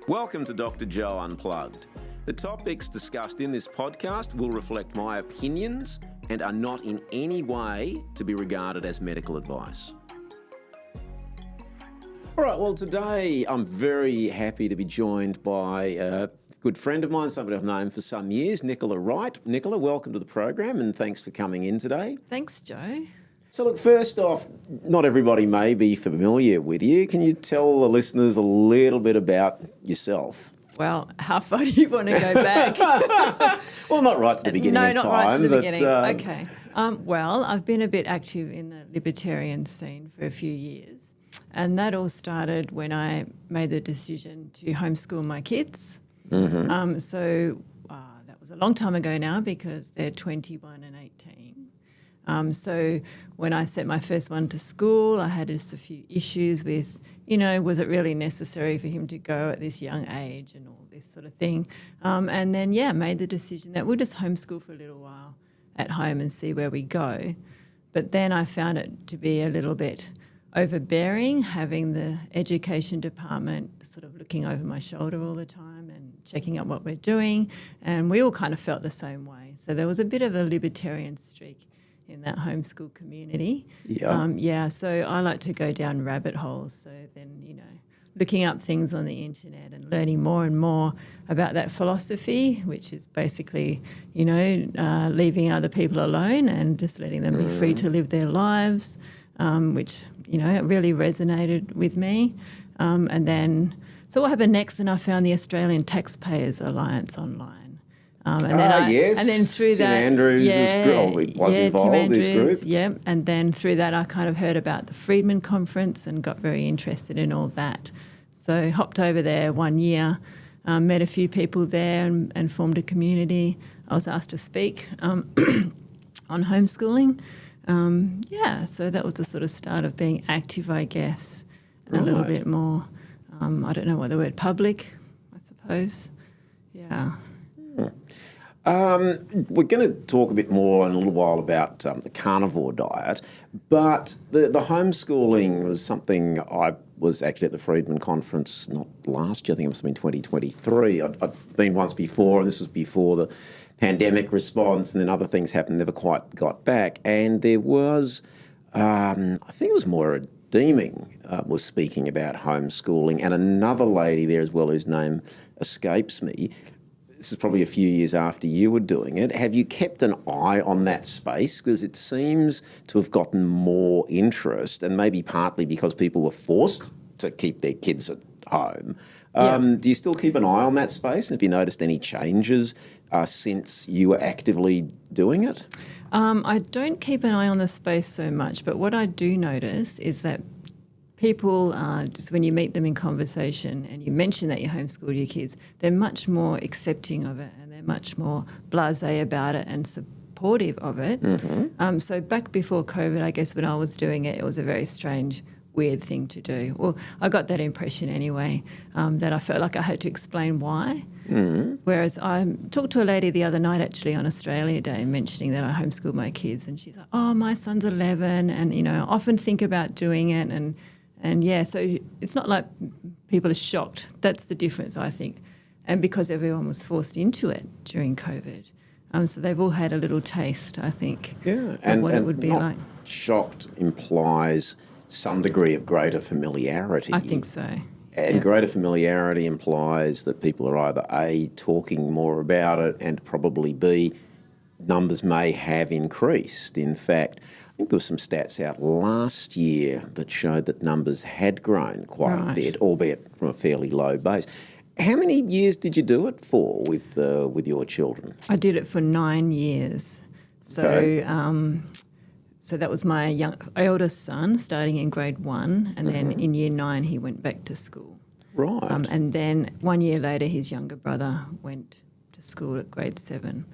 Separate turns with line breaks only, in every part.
Welcome to Dr. Joe Unplugged. The topics discussed in this podcast will reflect my opinions and are not in any way to be regarded as medical advice. All right, well, today I'm very happy to be joined by a good friend of mine, somebody I've known for some years, Nicola Wright. Nicola, welcome to the program and thanks for coming in today.
Thanks, Joe.
So look, first off, not everybody may be familiar with you. Can you tell the listeners a little bit about yourself?
Well, how far do you want to go back?
Well, not right to the beginning of time.
No, not right to the beginning.
But,
Okay. Well, I've been a bit active in the libertarian scene for a few years. And that all started when I made the decision to homeschool my kids. Mm-hmm. So that was a long time ago now because they're 21 and 18. So when I sent my first one to school, I had just a few issues with, was it really necessary for him to go at this young age and all this sort of thing. And then, made the decision that we'll just homeschool for a little while at home and see where we go. But then I found it to be a little bit overbearing, having the education department sort of looking over my shoulder all the time and checking out what we're doing. And we all kind of felt the same way. So there was a bit of a libertarian streak in that homeschool community.
Yeah.
So I like to go down rabbit holes. So then, looking up things on the internet and learning more and more about that philosophy, which is basically, leaving other people alone and just letting them be free to live their lives, which, it really resonated with me. And then, so what happened next? Then I found the Australian Taxpayers Alliance online.
Yes.
And then through
Tim
that,
Andrews was involved,
Tim
his group.
Yeah, and then through that I kind of heard about the Friedman Conference and got very interested in all that. So hopped over there 1 year, met a few people there and formed a community. I was asked to speak on homeschooling. So that was the sort of start of being active, I guess, and a little bit more, I don't know what the word, public, I suppose. Yeah.
We're going to talk a bit more in a little while about the carnivore diet, but the homeschooling was something I was actually at the Friedman Conference, not last year, I think it must have been 2023. I'd been once before, and this was before the pandemic response, and then other things happened, never quite got back. And there was, I think it was Moira Deeming was speaking about homeschooling, and another lady there as well whose name escapes me. This is probably a few years after you were doing it. Have you kept an eye on that space? Because it seems to have gotten more interest, and maybe partly because people were forced to keep their kids at home. Do you still keep an eye on that space? Have you noticed any changes since you were actively doing it?
I don't keep an eye on the space so much, but what I do notice is that people, just when you meet them in conversation and you mention that you homeschool your kids, they're much more accepting of it and they're much more blasé about it and supportive of it. Mm-hmm. So back before COVID, I guess when I was doing it, it was a very strange, weird thing to do. Well, I got that impression anyway, that I felt like I had to explain why. Mm-hmm. Whereas I talked to a lady the other night actually on Australia Day mentioning that I homeschool my kids, and she's like, oh, my son's 11 and, I often think about doing it and so it's not like people are shocked. That's the difference, I think. And because everyone was forced into it during COVID. So they've all had a little taste, I think, of what it would be like.
Shocked implies some degree of greater familiarity.
I think so.
And greater familiarity implies that people are either A, talking more about it, and probably B, numbers may have increased. In fact, I think there were some stats out last year that showed that numbers had grown quite a bit, albeit from a fairly low base. How many years did you do it for with your children?
I did it for 9 years. So so that was my eldest son starting in grade 1, and then in year 9 he went back to school.
Right.
And then 1 year later his younger brother went to school at grade 7.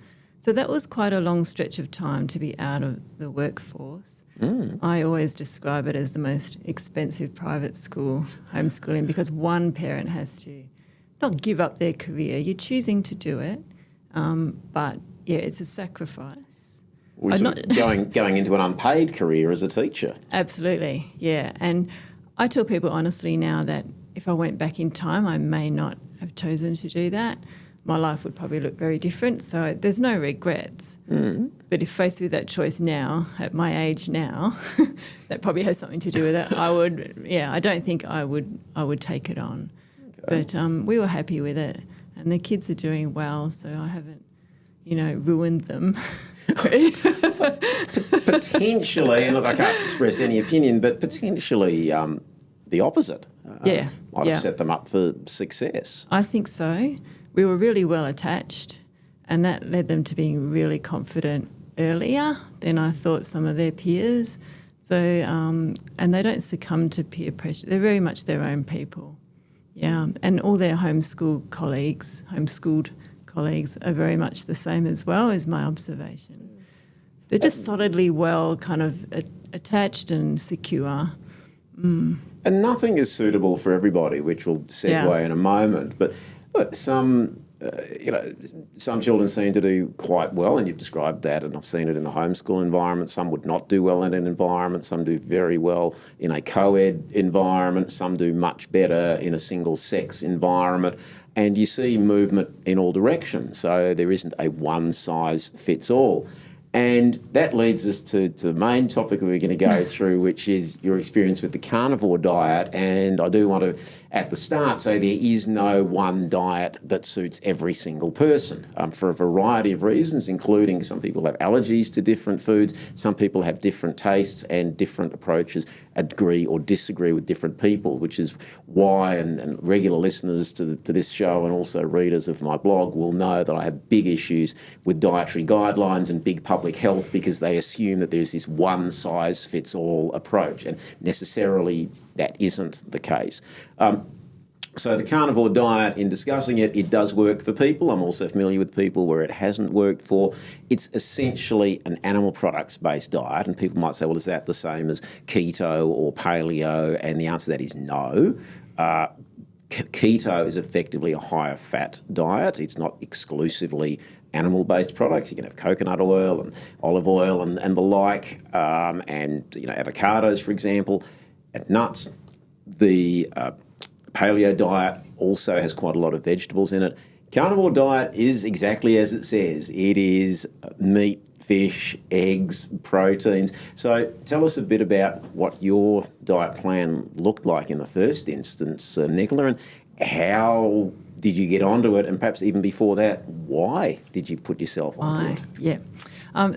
So that was quite a long stretch of time to be out of the workforce. I always describe it as the most expensive private school homeschooling because one parent has to not give up their career. You're choosing to do it, but it's a sacrifice.
Going into an unpaid career as a teacher.
Absolutely, yeah. And I tell people honestly now that if I went back in time, I may not have chosen to do that, my life would probably look very different. So there's no regrets. But if faced with that choice now, at my age now, that probably has something to do with it. I don't think I would take it on. Okay. But we were happy with it, and the kids are doing well, so I haven't, ruined them.
Potentially, and look, I can't express any opinion, but potentially the opposite. Might have set them up for success.
I think so. We were really well attached, and that led them to being really confident earlier than I thought some of their peers. So, and they don't succumb to peer pressure. They're very much their own people. Yeah, and all their homeschooled colleagues are very much the same as well, is my observation. They're just solidly well kind of attached and secure.
And nothing is suitable for everybody, which will segue in a moment. But some children seem to do quite well, and you've described that, and I've seen it in the homeschool environment. Some would not do well in an environment. Some do very well in a co-ed environment. Some do much better in a single-sex environment. And you see movement in all directions. So there isn't a one-size-fits-all. And that leads us to the main topic we're going to go through, which is your experience with the carnivore diet. And I do want to, at the start, say there is no one diet that suits every single person for a variety of reasons, including some people have allergies to different foods, some people have different tastes and different approaches, agree or disagree with different people, which is why, and regular listeners to this show and also readers of my blog will know that I have big issues with dietary guidelines and big public health, because they assume that there's this one-size-fits-all approach, and necessarily that isn't the case. So the carnivore diet, in discussing it, it does work for people. I'm also familiar with people where it hasn't worked for. It's essentially an animal products-based diet, and people might say, well, is that the same as keto or paleo? And the answer to that is no. Keto is effectively a higher fat diet. It's not exclusively animal-based products. You can have coconut oil and olive oil and the like, and avocados, for example, and nuts. The paleo diet also has quite a lot of vegetables in it. Carnivore diet is exactly as it says. It is meat, fish, eggs, proteins. So tell us a bit about what your diet plan looked like in the first instance, Nicola, and how did you get onto it? And perhaps even before that, why did you put yourself onto it?
Yeah.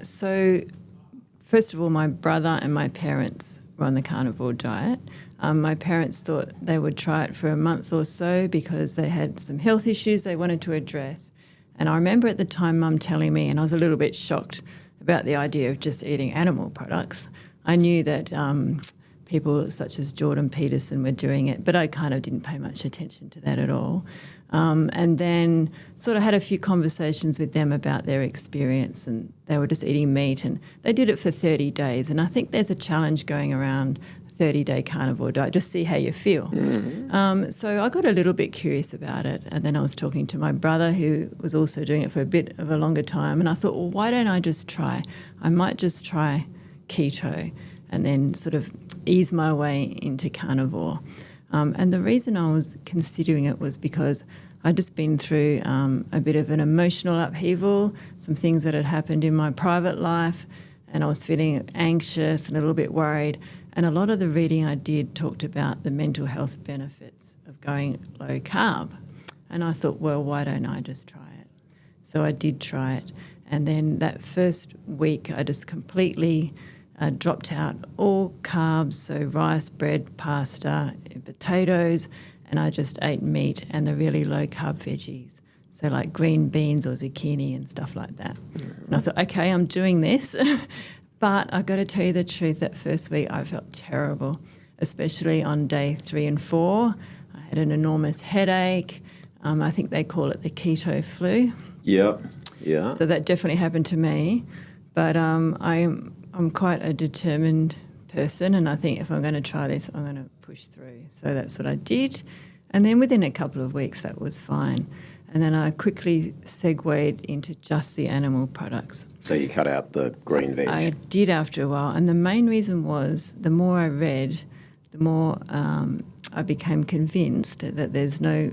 So first of all, my brother and my parents were on the carnivore diet. My parents thought they would try it for a month or so because they had some health issues they wanted to address. And I remember at the time Mum telling me, and I was a little bit shocked about the idea of just eating animal products. I knew that people such as Jordan Peterson were doing it, but I kind of didn't pay much attention to that at all. And then sort of had a few conversations with them about their experience, and they were just eating meat, and they did it for 30 days. And I think there's a challenge going around 30-day carnivore diet, just see how you feel. Mm-hmm. So I got a little bit curious about it, and then I was talking to my brother who was also doing it for a bit of a longer time, and I thought, well, why don't I just try? I might just try keto and then sort of ease my way into carnivore. And the reason I was considering it was because I'd just been through a bit of an emotional upheaval, some things that had happened in my private life, and I was feeling anxious and a little bit worried. And a lot of the reading I did talked about the mental health benefits of going low carb. And I thought, well, why don't I just try it? So I did try it. And then that first week, I just completely dropped out all carbs, so rice, bread, pasta, potatoes, and I just ate meat and the really low carb veggies. So like green beans or zucchini and stuff like that. Mm-hmm. And I thought, okay, I'm doing this. But I've got to tell you the truth, that first week I felt terrible, especially on day 3 and 4. I had an enormous headache. I think they call it the keto flu.
Yeah.
So that definitely happened to me. But I'm quite a determined person, and I think if I'm going to try this, I'm going to push through. So that's what I did. And then within a couple of weeks, that was fine. And then I quickly segued into just the animal products.
So you cut out the green veg?
I did after a while. And the main reason was the more I read, the more I became convinced that there's no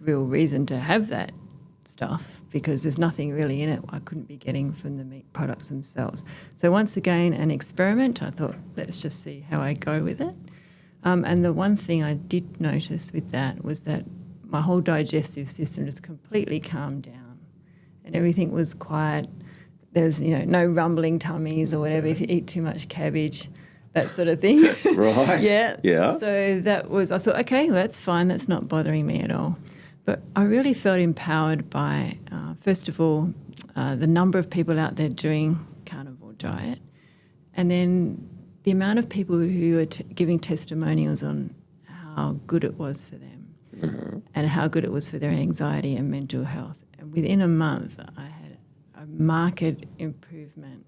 real reason to have that stuff because there's nothing really in it I couldn't be getting from the meat products themselves. So once again, an experiment. I thought, let's just see how I go with it. And the one thing I did notice with that was that my whole digestive system just completely calmed down and everything was quiet. There's, no rumbling tummies or whatever if you eat too much cabbage, that sort of thing.
Right.
Yeah.
Yeah.
So I thought, okay, that's fine. That's not bothering me at all. But I really felt empowered by, first of all, the number of people out there doing carnivore diet, and then the amount of people who are giving testimonials on how good it was for them and how good it was for their anxiety and mental health. And within a month, I had a marked improvement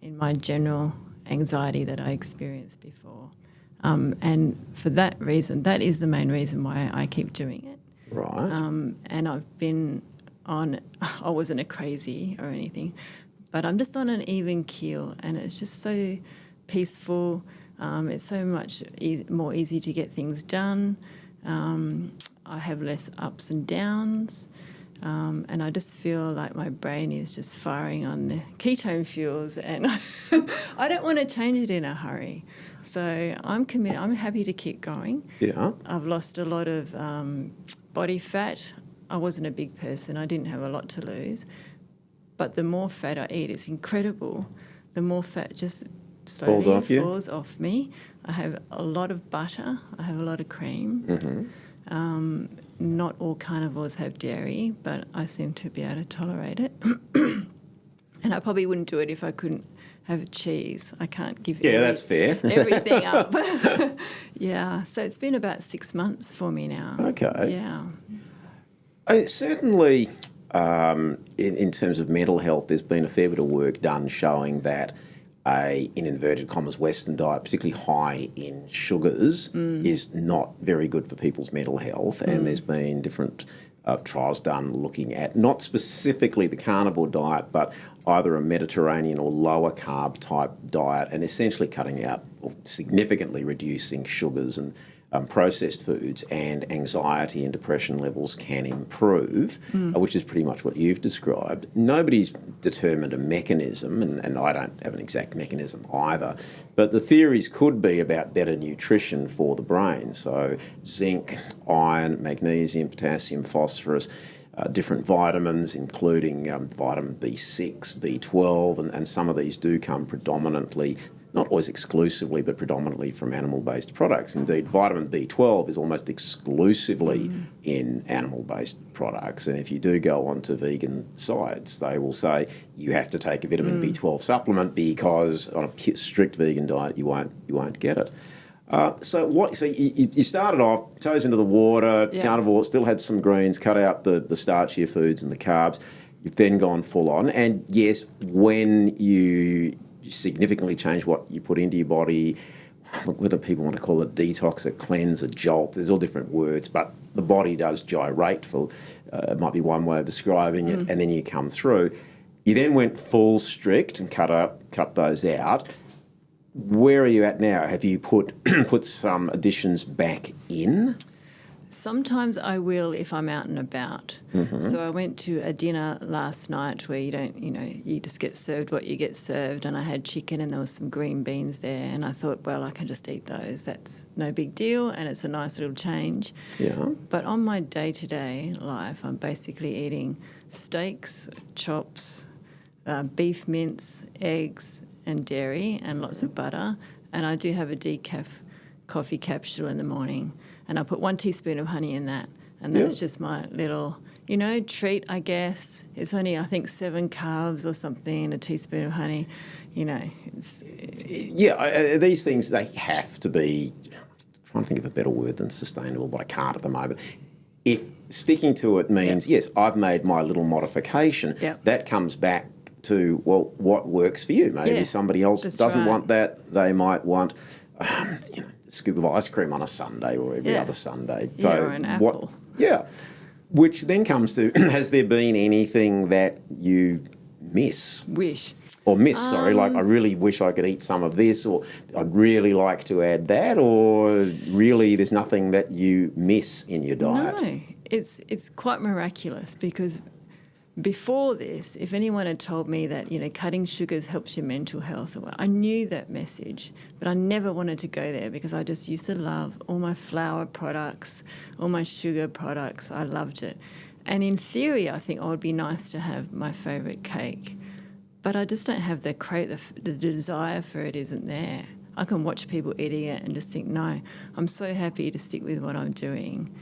in my general anxiety that I experienced before. And for that reason, that is the main reason why I keep doing it.
Right.
And I've been on, I wasn't a crazy or anything, but I'm just on an even keel and it's just so peaceful. It's so much more easy to get things done. I have less ups and downs. And I just feel like my brain is just firing on the ketone fuels and I don't want to change it in a hurry. So I'm committed. I'm happy to keep going.
Yeah.
I've lost a lot of body fat. I wasn't a big person. I didn't have a lot to lose. But the more fat I eat, it's incredible. The more fat just slowly falls off me. I have a lot of butter. I have a lot of cream. Not all carnivores have dairy, but I seem to be able to tolerate it. And I probably wouldn't do it if I couldn't have cheese. I can't give
that's fair.
everything up. Yeah, so it's been about 6 months for me now.
Okay.
Yeah.
Certainly, in terms of mental health, there's been a fair bit of work done showing that in inverted commas, Western diet, particularly high in sugars, is not very good for people's mental health. And there's been different trials done looking at not specifically the carnivore diet, but either a Mediterranean or lower carb type diet, and essentially cutting out or significantly reducing sugars and processed foods, and anxiety and depression levels can improve, which is pretty much what you've described. Nobody's determined a mechanism, and I don't have an exact mechanism either, but the theories could be about better nutrition for the brain. So zinc, iron, magnesium, potassium, phosphorus, different vitamins, including vitamin B6, B12, and some of these do come predominantly, not always exclusively, but predominantly from animal-based products. Indeed, vitamin B12 is almost exclusively in animal-based products. And if you do go onto vegan sites, they will say you have to take a vitamin B12 supplement because on a strict vegan diet you won't get it. So you started off toes into the water, carnivore, still had some greens, cut out the starchier foods and the carbs. You've then gone full on, and yes, when you significantly change what you put into your body, whether people want to call it detox, a cleanse, a jolt, there's all different words, but the body does gyrate, it might be one way of describing it, and then you come through. You then went full strict and cut those out. Where are you at now? Have you put some additions back in?
Sometimes I will if I'm out and about. So I went to a dinner last night where you just get served what you get served, and I had chicken and there was some green beans there, and I thought, well, I can just eat those. That's no big deal, and it's a nice little change.
Yeah.
But on my day-to-day life, I'm basically eating steaks, chops, beef mince, eggs, and dairy, and lots of butter. And I do have a decaf coffee capsule in the morning. And I put 1 teaspoon of honey in that. And that's just my little, treat, I guess. It's only, I think, 7 carbs or something, a teaspoon of honey.
These things, they have to be, I'm trying to think of a better word than sustainable, but I can't at the moment. If sticking to it means, yes, I've made my little modification, that comes back to, well, what works for you? Maybe somebody else doesn't want that. They might want, a scoop of ice cream on a Sunday or every other Sunday.
So or an apple.
Which then comes to, has there been anything that you miss? I really wish I could eat some of this, or I'd really like to add that, or really there's nothing that you miss in your diet?
No, it's quite miraculous because before this, if anyone had told me that, cutting sugars helps your mental health, I knew that message, but I never wanted to go there because I just used to love all my flour products, all my sugar products. I loved it. And in theory, I think, it would be nice to have my favourite cake, but I just don't have the desire for it isn't there. I can watch people eating it and just think, no, I'm so happy to stick with what I'm doing.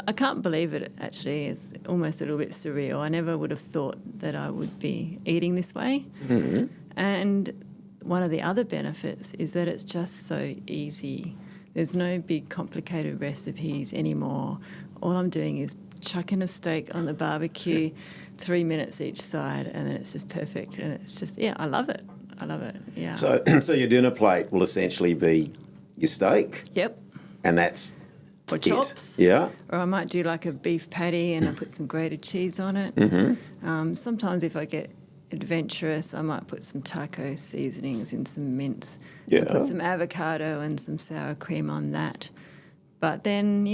I can't believe it, actually. It's almost a little bit surreal. I never would have thought that I would be eating this way. Mm-hmm. And one of the other benefits is that it's just so easy. There's no big complicated recipes anymore. All I'm doing is chucking a steak on the barbecue, 3 minutes each side, and then it's just perfect. And it's just, I love it. I love it, yeah.
So your dinner plate will essentially be your steak?
Yep.
And that's
or chops.
Yeah.
Or I might do like a beef patty and I put some grated cheese on it.
Mm-hmm.
Sometimes if I get adventurous, I might put some taco seasonings in some mince.
Yeah.
And put some avocado and some sour cream on that. But then,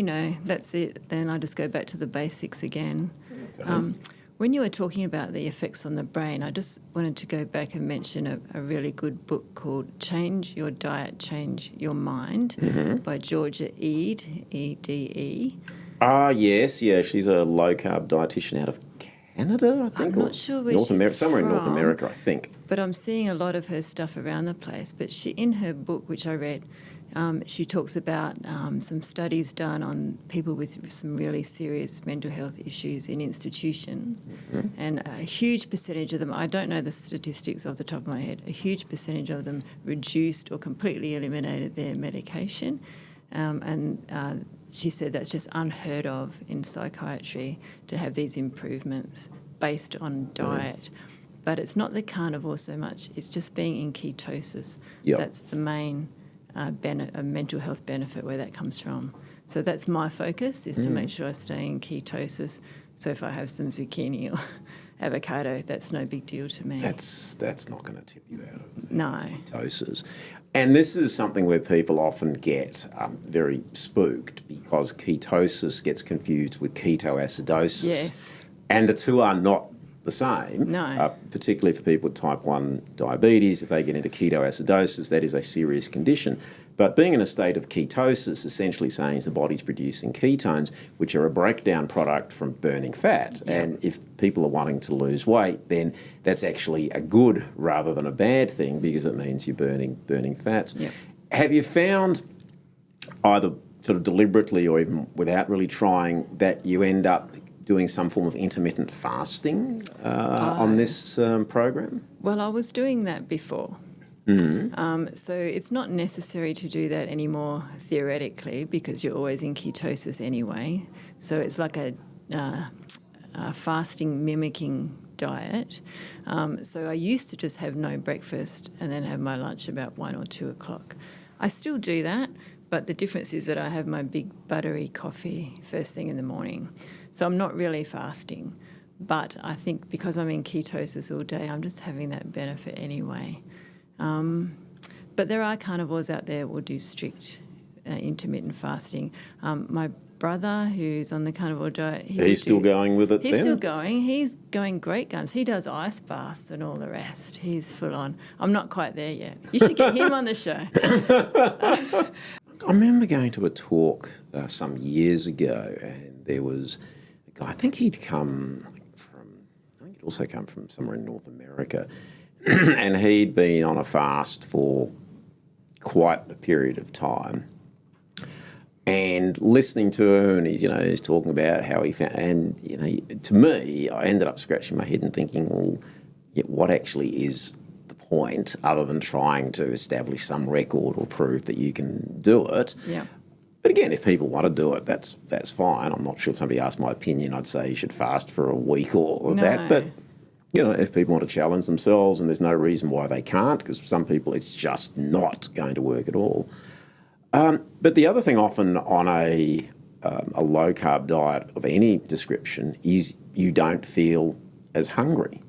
that's it. Then I just go back to the basics again. Okay. When you were talking about the effects on the brain, I just wanted to go back and mention a really good book called Change Your Diet, Change Your Mind by Georgia Ede, E-D-E.
Ah, yes, yeah. She's a low-carb dietitian out of Canada, I think.
I'm not sure where
North
she's
America, somewhere
from,
in North America, I think.
But I'm seeing a lot of her stuff around the place. But in her book, which I read, she talks about some studies done on people with some really serious mental health issues in institutions. Mm-hmm. And a huge percentage of them, I don't know the statistics off the top of my head, a huge percentage of them reduced or completely eliminated their medication. And she said that's just unheard of in psychiatry to have these improvements based on diet. But it's not the carnivore so much, it's just being in ketosis.
Yep.
That's the main a mental health benefit where that comes from. So that's my focus, is to make sure I stay in ketosis. So if I have some zucchini or avocado, that's no big deal to me.
That's not going to tip you out of ketosis. And this is something where people often get very spooked because ketosis gets confused with ketoacidosis.
Yes.
And the two are not the same.
No.
Particularly for people with type 1 diabetes, if they get into ketoacidosis, that is a serious condition. But being in a state of ketosis essentially saying is the body's producing ketones, which are a breakdown product from burning fat. Yeah. And if people are wanting to lose weight, then that's actually a good rather than a bad thing because it means you're burning fats.
Yeah.
Have you found either sort of deliberately or even without really trying that you end up doing some form of intermittent fasting on this program?
Well, I was doing that before. So it's not necessary to do that anymore theoretically because you're always in ketosis anyway. So it's like a fasting mimicking diet. So I used to just have no breakfast and then have my lunch about 1 or 2 o'clock. I still do that, but the difference is that I have my big buttery coffee first thing in the morning. So I'm not really fasting, but I think because I'm in ketosis all day, I'm just having that benefit anyway. But there are carnivores out there who will do strict intermittent fasting. My brother, who's on the carnivore diet...
He's still going with it then?
He's still going. He's going great guns. He does ice baths and all the rest. He's full on. I'm not quite there yet. You should get him on the show.
I remember going to a talk some years ago and there was a guy, I think he'd also come from somewhere in North America, and he'd been on a fast for quite a period of time. And listening to him, and he's talking about how he found, and to me, I ended up scratching my head and thinking, well, what actually is the point other than trying to establish some record or prove that you can do it?
Yeah.
But again, if people want to do it, that's fine. I'm not sure if somebody asked my opinion, I'd say you should fast for a week or that. But if people want to challenge themselves, and there's no reason why they can't, because for some people it's just not going to work at all. But the other thing often on a low-carb diet of any description is you don't feel as hungry.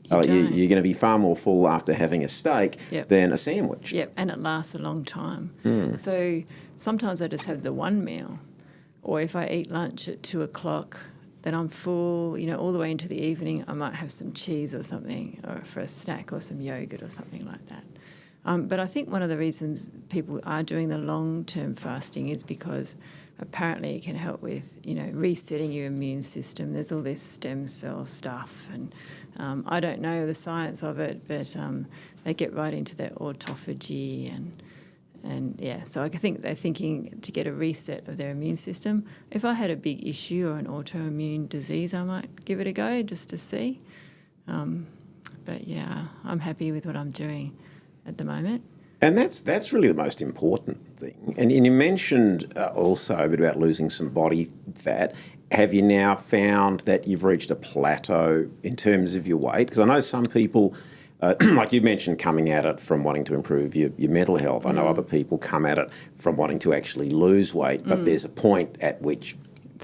You're going to be far more full after having a steak than a sandwich.
Yep, and it lasts a long time. So sometimes I just have the one meal, or if I eat lunch at 2:00, then I'm full, all the way into the evening. I might have some cheese or something, or for a snack, or some yogurt or something like that. But I think one of the reasons people are doing the long-term fasting is because apparently it can help with, resetting your immune system. There's all this stem cell stuff, and I don't know the science of it, but they get right into their autophagy and yeah, so I think they're thinking to get a reset of their immune system. If I had a big issue or an autoimmune disease, I might give it a go just to see. But yeah, I'm happy with what I'm doing at the moment.
And that's really the most important thing. And you mentioned also a bit about losing some body fat. Have you now found that you've reached a plateau in terms of your weight? Because I know some people, like you mentioned, coming at it from wanting to improve your mental health. I know other people come at it from wanting to actually lose weight, but there's a point at which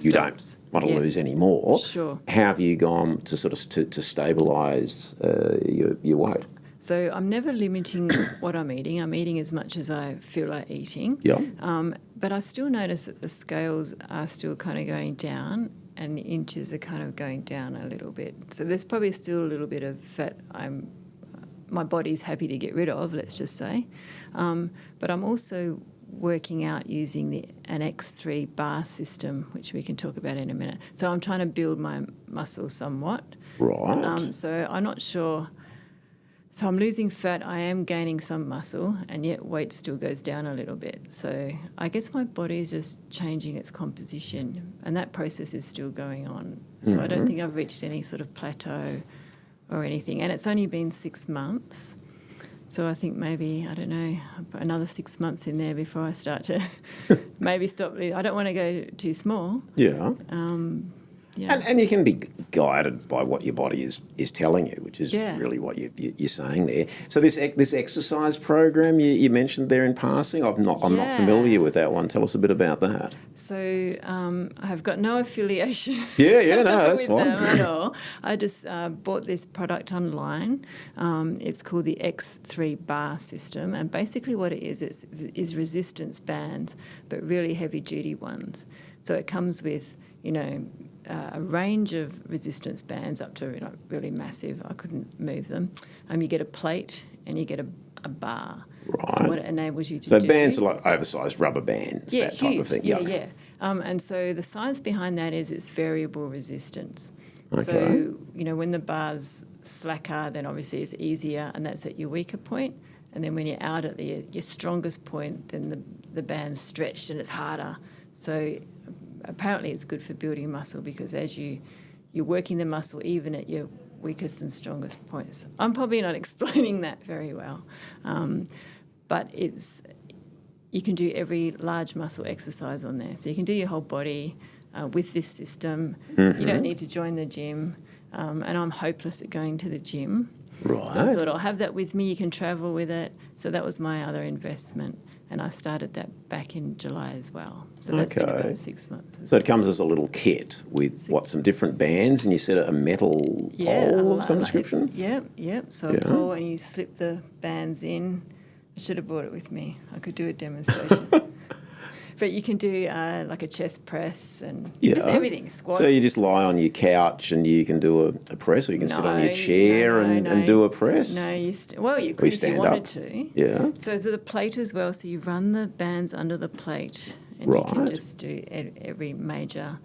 you don't want to lose any more.
Sure.
How have you gone to sort of to stabilise your weight?
So I'm never limiting what I'm eating. I'm eating as much as I feel like eating.
Yeah.
But I still notice that the scales are still kind of going down and the inches are kind of going down a little bit. So there's probably still a little bit of fat my body's happy to get rid of, let's just say. But I'm also working out using an X3 bar system, which we can talk about in a minute. So I'm trying to build my muscle somewhat.
Right.
So I'm not sure. So I'm losing fat, I am gaining some muscle, and yet weight still goes down a little bit. So I guess my body is just changing its composition, and that process is still going on. So I don't think I've reached any sort of plateau or anything. And it's only been 6 months. So I think maybe, I don't know, another 6 months in there before I start to maybe stop. I don't want to go too small.
Yeah.
Yeah.
And you can be guided by what your body is telling you, which is really what you're saying there. So this exercise program you mentioned there in passing, I'm not familiar with that one. Tell us a bit about that.
So I have got no affiliation.
No, that's
with
fine.
them at all. I just bought this product online. It's called the X3 bar system, and basically what it is resistance bands, but really heavy duty ones. So it comes with a range of resistance bands up to really massive. I couldn't move them. You get a plate and you get a bar.
Right.
And what it enables you to do.
So bands are like oversized rubber bands, that type of thing.
Yeah. And so the science behind that is it's variable resistance.
Okay.
So, when the bar's slacker, then obviously it's easier, and that's at your weaker point. And then when you're out at your strongest point, then the band's stretched and it's harder. So apparently it's good for building muscle, because as you're working the muscle even at your weakest and strongest points. I'm probably not explaining that very well, but you can do every large muscle exercise on there. So you can do your whole body with this system. You don't need to join the gym, and I'm hopeless at going to the gym.
Right.
So I thought I'll have that with me. You can travel with it. So that was my other investment. And I started that back in July as well. So that's been about 6 months.
So it comes as a little kit with some different bands, and you set a metal pole of some description?
Yep. So a pole, and you slip the bands in. I should have brought it with me. I could do a demonstration. But you can do like a chest press and just everything, squats.
So you just lie on your couch and you can do a press, or you can sit on your chair and do a press?
No, you could if you wanted to.
Yeah.
So there's a plate as well, so you run the bands under the plate, and you can just do every major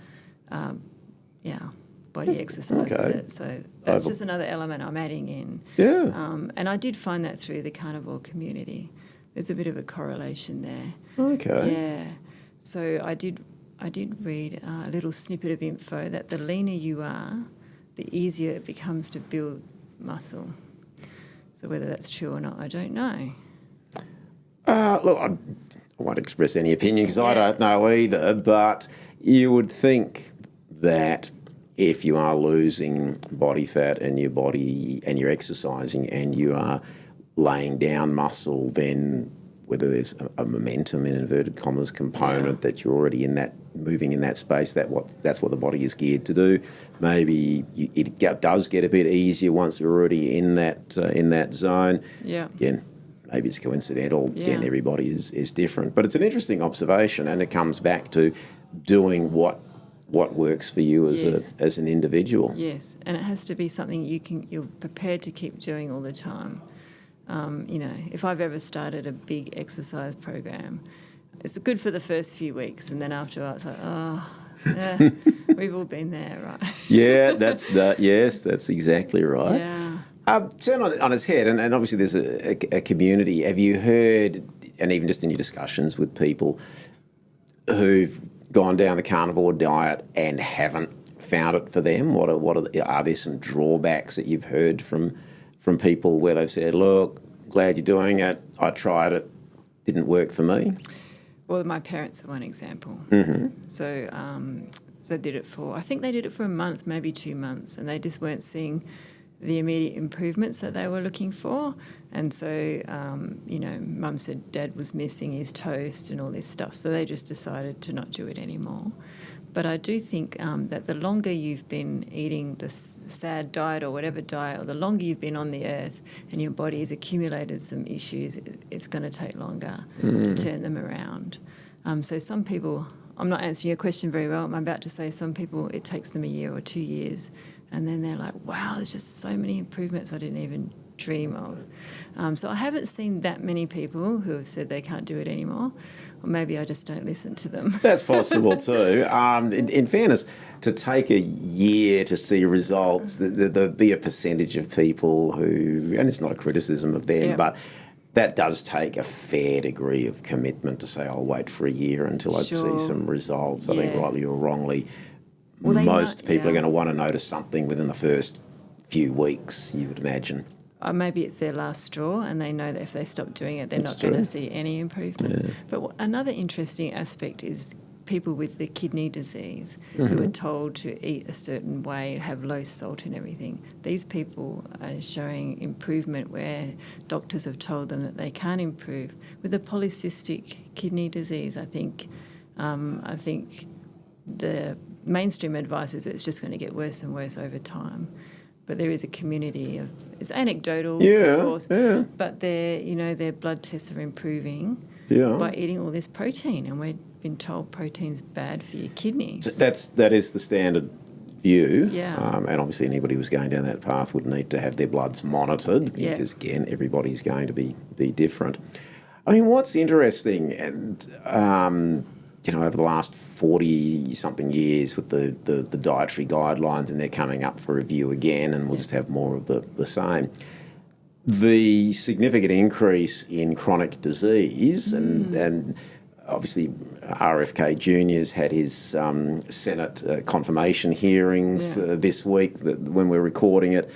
body exercise with it. So that's just another element I'm adding in.
Yeah.
And I did find that through the carnivore community. There's a bit of a correlation there.
Okay.
Yeah. So I did read a little snippet of info that the leaner you are, the easier it becomes to build muscle. So whether that's true or not, I don't know.
Look, I won't express any opinion because I don't know either, but you would think that if you are losing body fat and you're exercising and you are laying down muscle, then whether there's a momentum in inverted commas component that you're already moving in that space, that's what the body is geared to do. Maybe it does get a bit easier once you're already in that zone.
Yeah.
Again, maybe it's coincidental. Again, everybody is different. But it's an interesting observation, and it comes back to doing what works for you as an individual.
Yes, and it has to be something you're prepared to keep doing all the time. If I've ever started a big exercise program, it's good for the first few weeks, and then after it's like, we've all been there, right?
Yeah, that's exactly right.
Yeah.
Turn on its head, and obviously there's a community. Have you heard, and even just in your discussions with people who've gone down the carnivore diet and haven't found it for them? Are there some drawbacks that you've heard from people where they've said, look, glad you're doing it, I tried it, didn't work for me?
Well, my parents are one example. So they did it I think they did it for a month, maybe 2 months, and they just weren't seeing the immediate improvements that they were looking for. And so, Mum said Dad was missing his toast and all this stuff, so they just decided to not do it anymore. But I do think that the longer you've been eating this SAD diet or whatever diet, or the longer you've been on the earth and your body has accumulated some issues, it's going to take longer to turn them around. So some people, I'm not answering your question very well, I'm about to say some people, it takes them a year or 2 years, and then they're like, wow, there's just so many improvements I didn't even dream of. So I haven't seen that many people who have said they can't do it anymore. Or maybe I just don't listen to them.
That's possible too. In fairness, to take a year to see results, there'll be a percentage of people who, and it's not a criticism of them, but that does take a fair degree of commitment to say, I'll wait for a year until I see some results. I think rightly or wrongly, most people are going to want to notice something within the first few weeks, you would imagine.
Maybe it's their last straw and they know that if they stop doing it, they're not going to see any improvements. Yeah. But another interesting aspect is people with the kidney disease who are told to eat a certain way, have low salt and everything. These people are showing improvement where doctors have told them that they can't improve. With the polycystic kidney disease, I think the mainstream advice is it's just going to get worse and worse over time. But there is a community of, it's anecdotal, of course, but their blood tests are improving by eating all this protein, and we've been told protein's bad for your kidneys.
So that is the standard view,
and
obviously anybody who's going down that path would need to have their bloods monitored because, again, everybody's going to be different. I mean, what's interesting, and over the last 40-something years with the dietary guidelines, and they're coming up for review again, and we'll just have more of the same. The significant increase in chronic disease, and obviously RFK Jr.'s had his Senate confirmation hearings this week when we're recording it,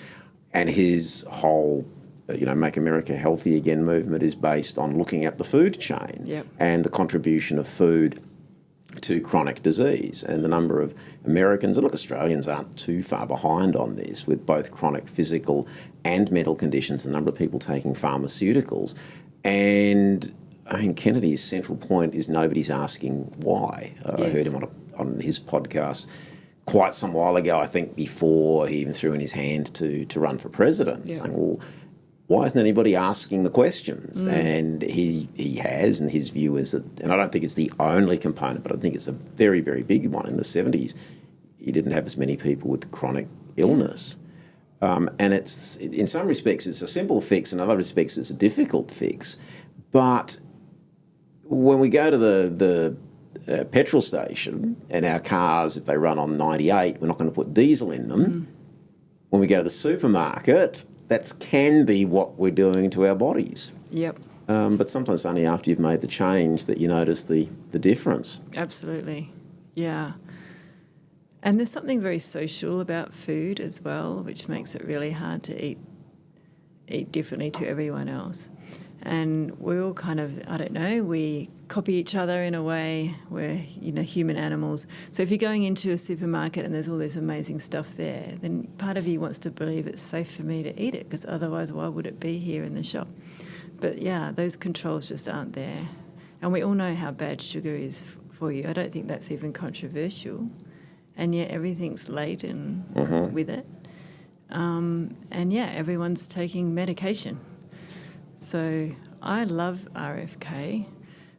and his whole Make America Healthy Again movement is based on looking at the food chain and the contribution of food to chronic disease, and the number of Americans, and look, Australians aren't too far behind on this, with both chronic physical and mental conditions, the number of people taking pharmaceuticals. And I mean, Kennedy's central point is nobody's asking why. I heard him on his podcast quite some while ago, I think before he even threw in his hand to run for president, saying, well, why isn't anybody asking the questions? And he has, and his view is that, and I don't think it's the only component, but I think it's a very, very big one. In the 70s, you didn't have as many people with chronic illness. And it's, in some respects, it's a simple fix, in other respects, it's a difficult fix. But when we go to the petrol station, and our cars, if they run on 98, we're not going to put diesel in them. When we go to the supermarket, that can be what we're doing to our bodies.
Yep.
But sometimes only after you've made the change that you notice the difference.
Absolutely. Yeah. And there's something very social about food as well, which makes it really hard to eat differently to everyone else. And we're all kind of, I don't know, we copy each other in a way. We're, human animals. So if you're going into a supermarket and there's all this amazing stuff there, then part of you wants to believe it's safe for me to eat it, because otherwise why would it be here in the shop? But those controls just aren't there. And we all know how bad sugar is for you. I don't think that's even controversial. And yet everything's laden with it. And everyone's taking medication. So I love RFK.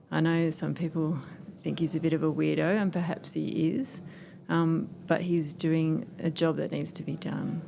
I know some people think he's a bit of a weirdo, and perhaps he is, but he's doing a job that needs to be done,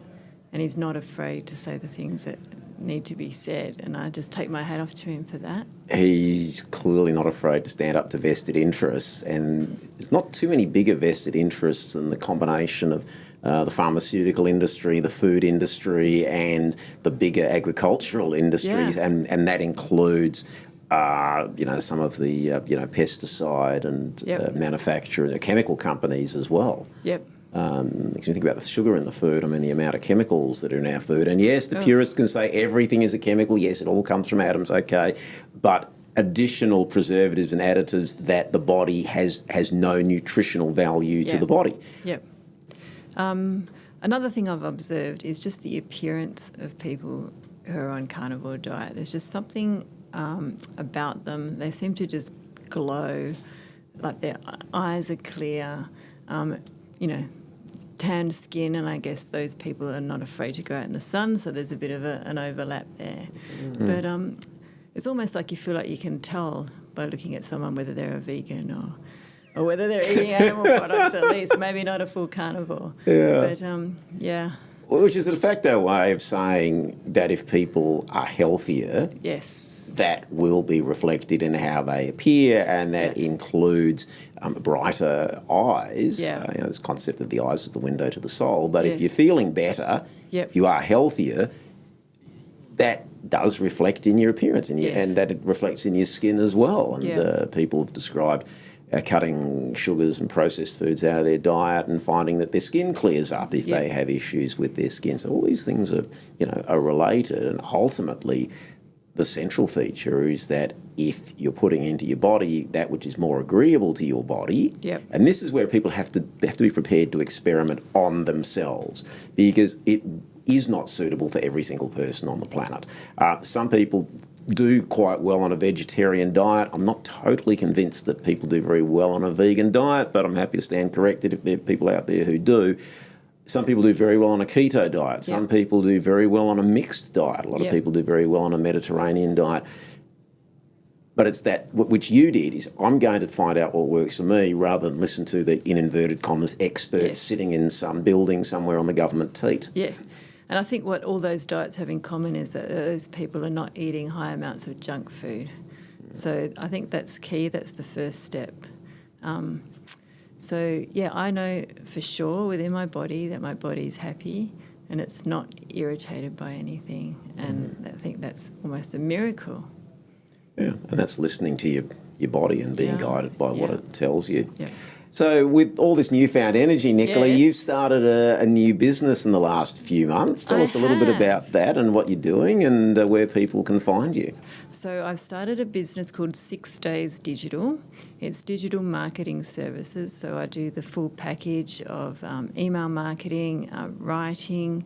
and he's not afraid to say the things that need to be said, and I just take my hat off to him for that.
He's clearly not afraid to stand up to vested interests, and there's not too many bigger vested interests than the combination of the pharmaceutical industry, the food industry, and the bigger agricultural industries, and that includes some of the pesticide and manufacturer, chemical companies as well.
Yep.
Makes me think about the sugar in the food. I mean, the amount of chemicals that are in our food. And yes, the purists can say everything is a chemical. Yes, it all comes from atoms, okay. But additional preservatives and additives that the body has no nutritional value to the body.
Yep. Another thing I've observed is just the appearance of people who are on carnivore diet. There's just something about them. They seem to just glow, like their eyes are clear, tanned skin, and I guess those people are not afraid to go out in the sun, so there's a bit of an overlap there. Mm-hmm. But it's almost like you feel like you can tell by looking at someone whether they're a vegan or whether they're eating animal products, at least, maybe not a full carnivore.
Yeah.
But,
which is a de facto way of saying that if people are healthier, that will be reflected in how they appear, and that includes brighter eyes. This concept of the eyes as the window to the soul. But if you're feeling better, if you are healthier, that does reflect in your appearance, and that it reflects in your skin as well. And people have described cutting sugars and processed foods out of their diet and finding that their skin clears up if they have issues with their skin. So all these things are related, and ultimately the central feature is that if you're putting into your body that which is more agreeable to your body, and this is where people have to be prepared to experiment on themselves, because it is not suitable for every single person on the planet. Some people do quite well on a vegetarian diet. I'm not totally convinced that people do very well on a vegan diet, but I'm happy to stand corrected if there are people out there who do. Some people do very well on a keto diet. Some people do very well on a mixed diet. A lot of people do very well on a Mediterranean diet. But it's that, which you did, is I'm going to find out what works for me rather than listen to the, in inverted commas, experts sitting in some building somewhere on the government teat.
Yeah. And I think what all those diets have in common is that those people are not eating high amounts of junk food. So I think that's key. That's the first step. I know for sure within my body that my body is happy and it's not irritated by anything. And I think that's almost a miracle.
Yeah, and that's listening to your body and being guided by what it tells you.
Yeah.
So with all this newfound energy, Nicola, you've started a new business in the last few months. Tell us a little bit about that and what you're doing and where people can find you.
So I've started a business called 6 Days Digital. It's digital marketing services. So I do the full package of email marketing, writing,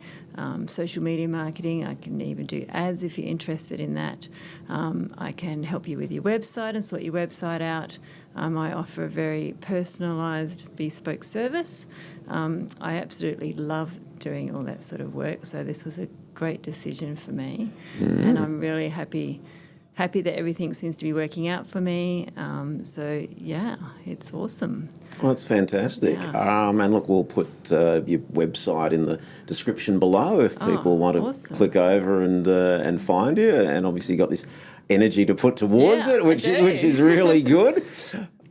social media marketing. I can even do ads if you're interested in that. I can help you with your website and sort your website out. I offer a very personalised, bespoke service. I absolutely love doing all that sort of work, so this was a great decision for me. And I'm really happy that everything seems to be working out for me. It's awesome.
Well, that's fantastic. And look, we'll put your website in the description below if people want to click over and find you. And obviously you've got this energy to put towards it, which is really good.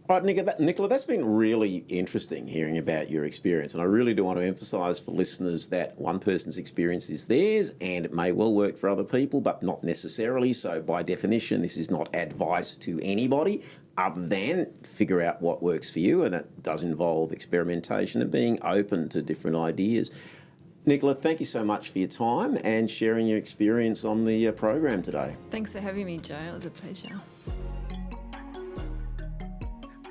All right, Nicola, that's been really interesting hearing about your experience, and I really do want to emphasise for listeners that one person's experience is theirs and it may well work for other people, but not necessarily. So by definition, this is not advice to anybody other than figure out what works for you, and it does involve experimentation and being open to different ideas. Nicola, thank you so much for your time and sharing your experience on the program today.
Thanks for having me, Joe. It was a pleasure.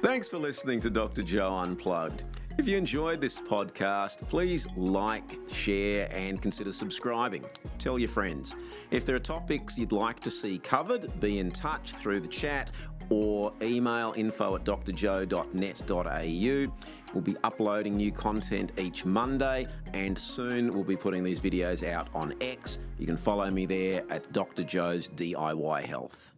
Thanks for listening to Dr. Joe Unplugged. If you enjoyed this podcast, please like, share, and consider subscribing. Tell your friends. If there are topics you'd like to see covered, be in touch through the chat or email info@drjoe.net.au. We'll be uploading new content each Monday, and soon we'll be putting these videos out on X. You can follow me there at Dr. Joe's DIY Health.